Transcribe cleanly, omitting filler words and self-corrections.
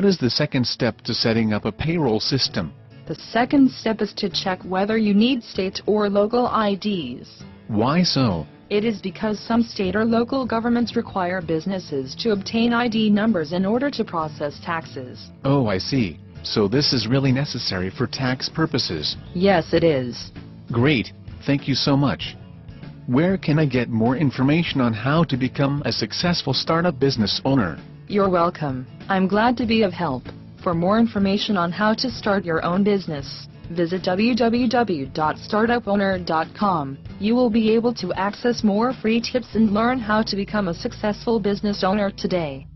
What is the second step to setting up a payroll system? The second step is to check whether you need state or local IDs. Why so? It is because some state or local governments require businesses to obtain ID numbers in order to process taxes. Oh, I see. So this is really necessary for tax purposes. Yes, it is. Great, thank you so much. Where can I get more information on how to become a successful startup business owner? You're welcome. I'm glad to be of help. For more information on how to start your own business, visit www.startupowner.com. You will be able to access more free tips and learn how to become a successful business owner today.